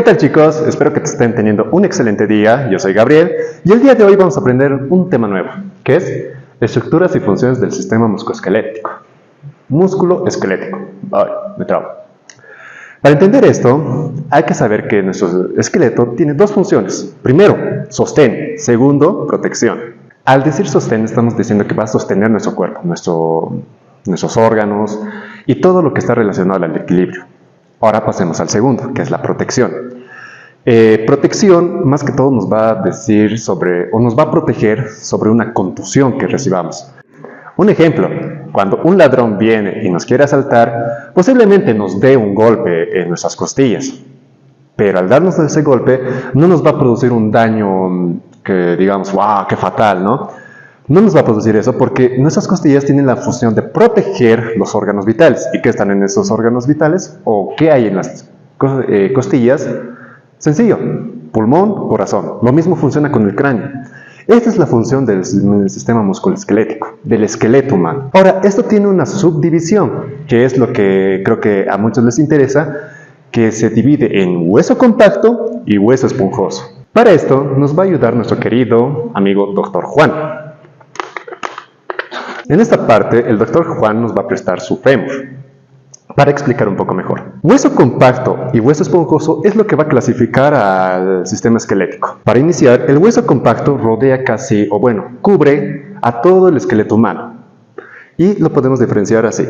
¿Qué tal, chicos? Espero que te estén teniendo un excelente día. Yo soy Gabriel y el día de hoy vamos a aprender un tema nuevo, que es estructuras y funciones del sistema musculoesquelético. Músculo esquelético. Ay, me trabo. Para entender esto, hay que saber que nuestro esqueleto tiene dos funciones. Primero, sostén. Segundo, protección. Al decir sostén, estamos diciendo que va a sostener nuestro cuerpo, nuestros órganos y todo lo que está relacionado al equilibrio. Ahora pasemos al segundo, que es la protección. Protección, más que todo, nos va a decir nos va a proteger sobre una contusión que recibamos. Un ejemplo, cuando un ladrón viene y nos quiere asaltar, posiblemente nos dé un golpe en nuestras costillas. Pero al darnos ese golpe, no nos va a producir un daño que digamos, ¡wow, qué fatal!, ¿no? No nos va a producir eso porque nuestras costillas tienen la función de proteger los órganos vitales. ¿Y qué están en esos órganos vitales? ¿O qué hay en las costillas? Sencillo, pulmón, corazón. Lo mismo funciona con el cráneo. Esta es la función del sistema musculoesquelético, del esqueleto humano. Ahora, esto tiene una subdivisión, que es lo que creo que a muchos les interesa, que se divide en hueso compacto y hueso esponjoso. Para esto nos va a ayudar nuestro querido amigo Dr. Juan. En esta parte, el Dr. Juan nos va a prestar su fémur para explicar un poco mejor. Hueso compacto y hueso esponjoso es lo que va a clasificar al sistema esquelético. Para iniciar, el hueso compacto rodea cubre a todo el esqueleto humano y lo podemos diferenciar así.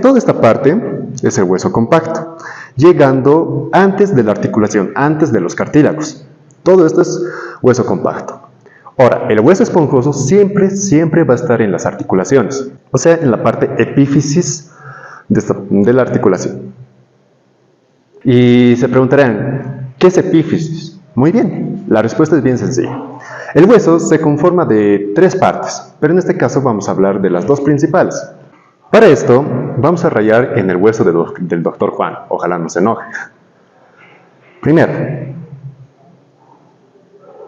Toda esta parte es el hueso compacto, llegando antes de la articulación, antes de los cartílagos. Todo esto es hueso compacto. Ahora, el hueso esponjoso siempre va a estar en las articulaciones, o sea, en la parte epífisis de la articulación. Y se preguntarán, ¿qué es epífisis? Muy bien, la respuesta es bien sencilla. El hueso se conforma de tres partes, pero en este caso vamos a hablar de las dos principales. Para esto, vamos a rayar en el hueso del Dr. Juan, ojalá no se enoje. Primero,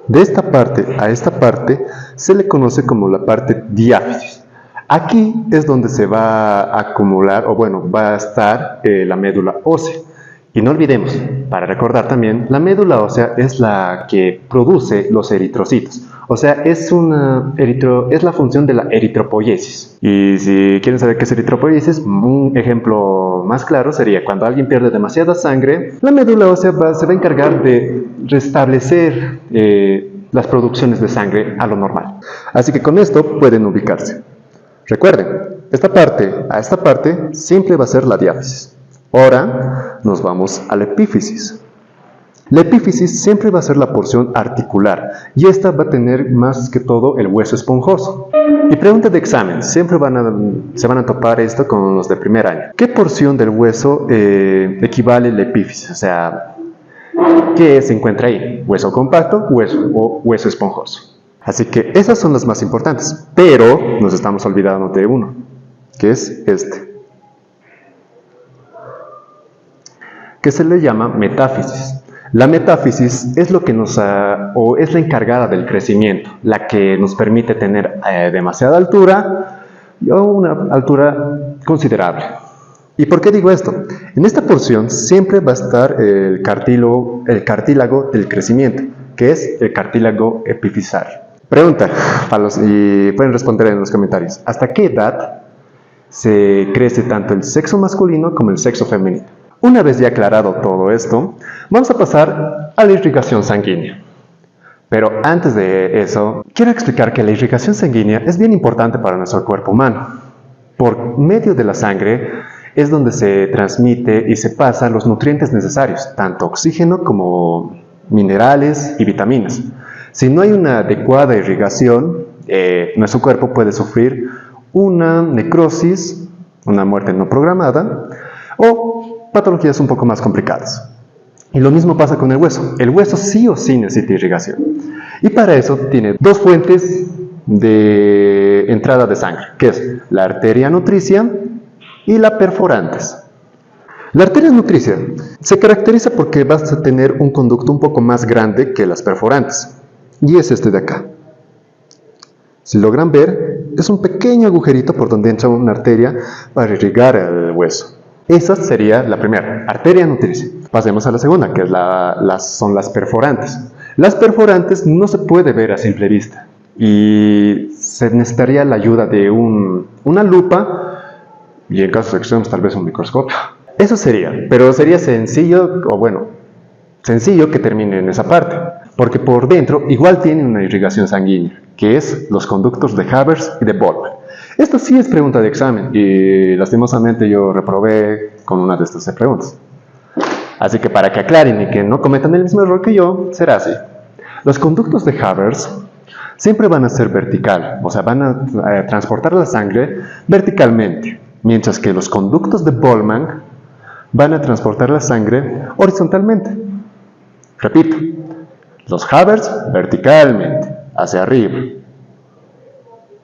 de esta parte a esta parte se le conoce como la parte diáfisis. Aquí es donde se va a acumular, va a estar la médula ósea. Y no olvidemos, para recordar también, la médula ósea es la que produce los eritrocitos. O sea, es la función de la eritropoiesis. Y si quieren saber qué es eritropoiesis, un ejemplo más claro sería cuando alguien pierde demasiada sangre, la médula ósea se va a encargar de restablecer las producciones de sangre a lo normal. Así que con esto pueden ubicarse. Recuerden, esta parte siempre va a ser la diáfisis. Ahora nos vamos a la epífisis. La epífisis siempre va a ser la porción articular y esta va a tener más que todo el hueso esponjoso. Y pregunta de examen, siempre se van a topar esto con los de primer año. ¿Qué porción del hueso equivale a la epífisis? O sea, ¿qué se encuentra ahí? ¿Hueso compacto o hueso esponjoso? Así que esas son las más importantes, pero nos estamos olvidando de uno, que es este, que se le llama metáfisis. La metáfisis es lo que es la encargada del crecimiento, la que nos permite tener demasiada altura o una altura considerable. ¿Y por qué digo esto? En esta porción siempre va a estar el cartílago del crecimiento, que es el cartílago epifisiario. Pregunta, y pueden responder en los comentarios, ¿hasta qué edad se crece tanto el sexo masculino como el sexo femenino? Una vez ya aclarado todo esto, vamos a pasar a la irrigación sanguínea. Pero antes de eso, quiero explicar que la irrigación sanguínea es bien importante para nuestro cuerpo humano. Por medio de la sangre es donde se transmite y se pasan los nutrientes necesarios, tanto oxígeno como minerales y vitaminas. Si no hay una adecuada irrigación, nuestro cuerpo puede sufrir una necrosis, una muerte no programada o patologías un poco más complicadas. Y lo mismo pasa con el hueso. El hueso sí o sí necesita irrigación. Y para eso tiene dos fuentes de entrada de sangre, que es la arteria nutricia y la perforantes. La arteria nutricia se caracteriza porque va a tener un conducto un poco más grande que las perforantes. Y es este de acá. Si logran ver, es un pequeño agujerito por donde entra una arteria para irrigar el hueso. Esa sería la primera, arteria nutricia. Pasemos a la segunda, que es son las perforantes. Las perforantes no se puede ver a simple vista y se necesitaría la ayuda de una lupa y en casos extremos tal vez un microscopio. Eso sería, pero sería sencillo, o bueno, sencillo que termine en esa parte, porque por dentro igual tiene una irrigación sanguínea, que es los conductos de Havers y de Bowman. Esto sí es pregunta de examen y lastimosamente yo reprobé con una de estas preguntas. Así que para que aclaren y que no cometan el mismo error que yo, será así. Los conductos de Havers siempre van a ser vertical, o sea, van a transportar la sangre verticalmente, mientras que los conductos de Bowman van a transportar la sangre horizontalmente. Repito, los Havers verticalmente, hacia arriba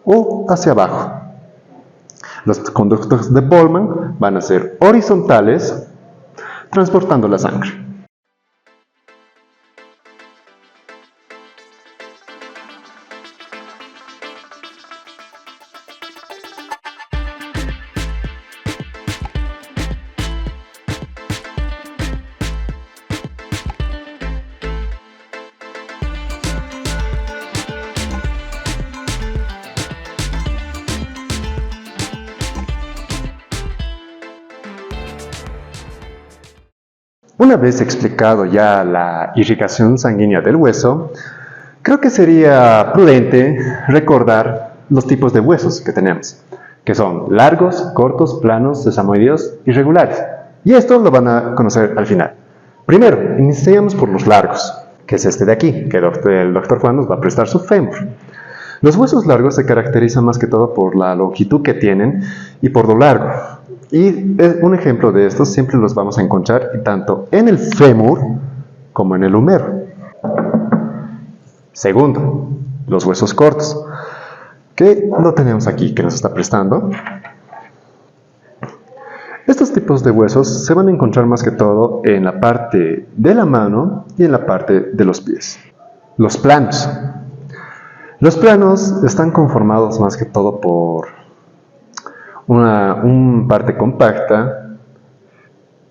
o hacia abajo. Los conductos de Bowman van a ser horizontales, transportando la sangre. Una vez explicado ya la irrigación sanguínea del hueso, creo que sería prudente recordar los tipos de huesos que tenemos, que son largos, cortos, planos, sesamoideos y regulares. Y esto lo van a conocer al final. Primero, iniciamos por los largos, que es este de aquí, que el doctor Juan nos va a prestar su fémur. Los huesos largos se caracterizan más que todo por la longitud que tienen y por lo largo. Y un ejemplo de estos siempre los vamos a encontrar tanto en el fémur como en el húmero. Segundo, los huesos cortos, que lo tenemos aquí, que nos está prestando. Estos tipos de huesos se van a encontrar más que todo en la parte de la mano y en la parte de los pies. Los planos. Los planos están conformados más que todo por una parte compacta,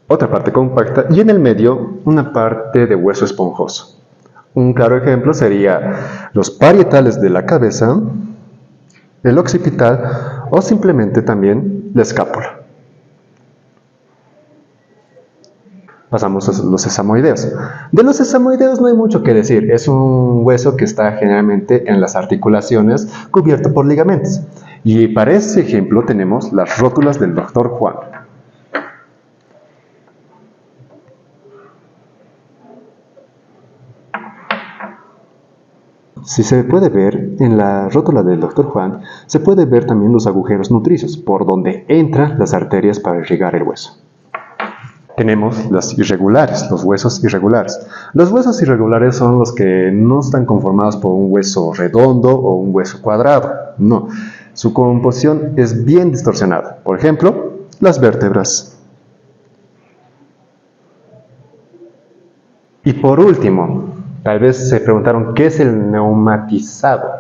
otra parte compacta y en el medio una parte de hueso esponjoso. Un claro ejemplo sería los parietales de la cabeza, el occipital o simplemente también la escápula. Pasamos a los sesamoideos. De los sesamoideos no hay mucho que decir, es un hueso que está generalmente en las articulaciones cubierto por ligamentos. Y para ese ejemplo tenemos las rótulas del doctor Juan. Si se puede ver, en la rótula del doctor Juan, se puede ver también los agujeros nutricios, por donde entran las arterias para irrigar el hueso. Tenemos los irregulares, los huesos irregulares. Los huesos irregulares son los que no están conformados por un hueso redondo o un hueso cuadrado, no. Su composición es bien distorsionada. Por ejemplo, las vértebras. Y por último, tal vez se preguntaron ¿qué es el neumatizado?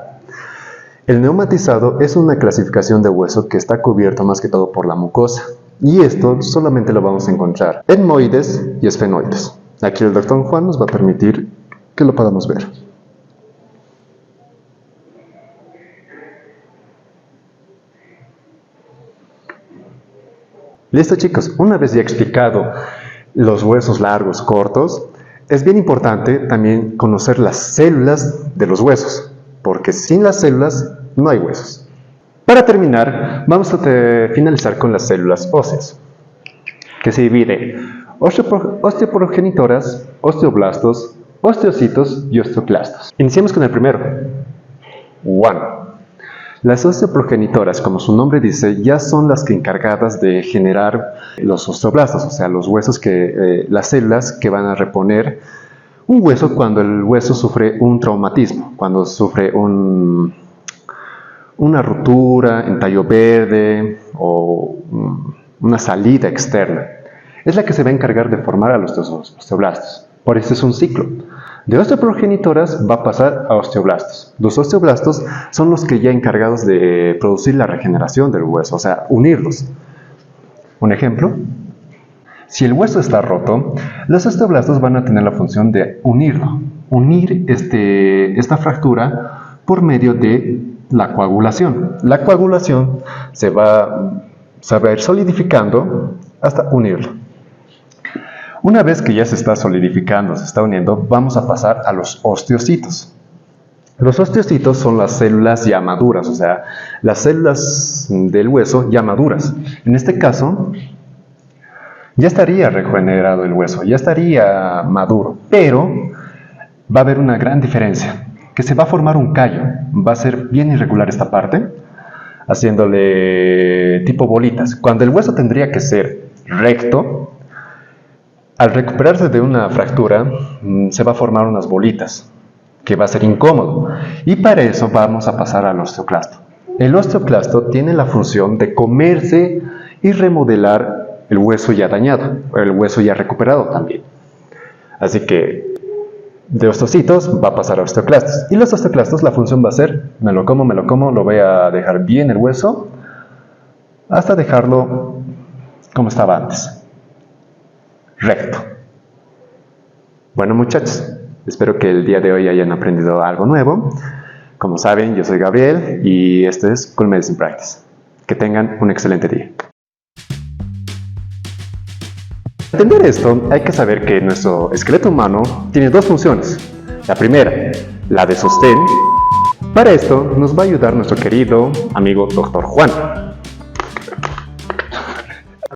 El neumatizado es una clasificación de hueso que está cubierto más que todo por la mucosa. Y esto solamente lo vamos a encontrar en etmoides y esfenoides. Aquí el doctor Juan nos va a permitir que lo podamos ver. Listo chicos, una vez ya explicado los huesos largos, cortos, es bien importante también conocer las células de los huesos, porque sin las células no hay huesos. Para terminar, vamos a finalizar con las células óseas, que se divide osteoprogenitoras, osteoblastos, osteocitos y osteoclastos. Iniciemos con el primero. 1. Las osteoprogenitoras, como su nombre dice, ya son las que encargadas de generar los osteoblastos, o sea, los huesos las células que van a reponer un hueso cuando el hueso sufre un traumatismo, cuando sufre una ruptura, entallo verde o una salida externa. Es la que se va a encargar de formar a los osteoblastos. Por eso es un ciclo. De osteoprogenitoras va a pasar a osteoblastos. Los osteoblastos son los que ya encargados de producir la regeneración del hueso, o sea, unirlos. Un ejemplo, Si el hueso está roto, los osteoblastos van a tener la función de unirlo, unir esta fractura por medio de la coagulación. La coagulación se va a ir solidificando hasta unirlo. Una vez que ya se está solidificando, se está uniendo, vamos a pasar a los osteocitos. Los osteocitos son las células ya maduras, o sea, las células del hueso ya maduras. En este caso, ya estaría regenerado el hueso, ya estaría maduro, pero va a haber una gran diferencia, que se va a formar un callo, va a ser bien irregular esta parte, haciéndole tipo bolitas. Cuando el hueso tendría que ser recto, al recuperarse de una fractura, se va a formar unas bolitas, que va a ser incómodo, y para eso vamos a pasar al osteoclasto. El osteoclasto tiene la función de comerse y remodelar el hueso ya dañado, el hueso ya recuperado también. Así que de osteocitos va a pasar a osteoclastos. Y los osteoclastos, la función va a ser, me lo como, lo voy a dejar bien el hueso, hasta dejarlo como estaba antes, recto. Bueno muchachos, espero que el día de hoy hayan aprendido algo nuevo. Como saben, yo soy Gabriel y este es Cool Medicine Practice. Que tengan un excelente día. Para entender esto, hay que saber que nuestro esqueleto humano tiene dos funciones. La primera, la de sostén. Para esto nos va a ayudar nuestro querido amigo Dr. Juan.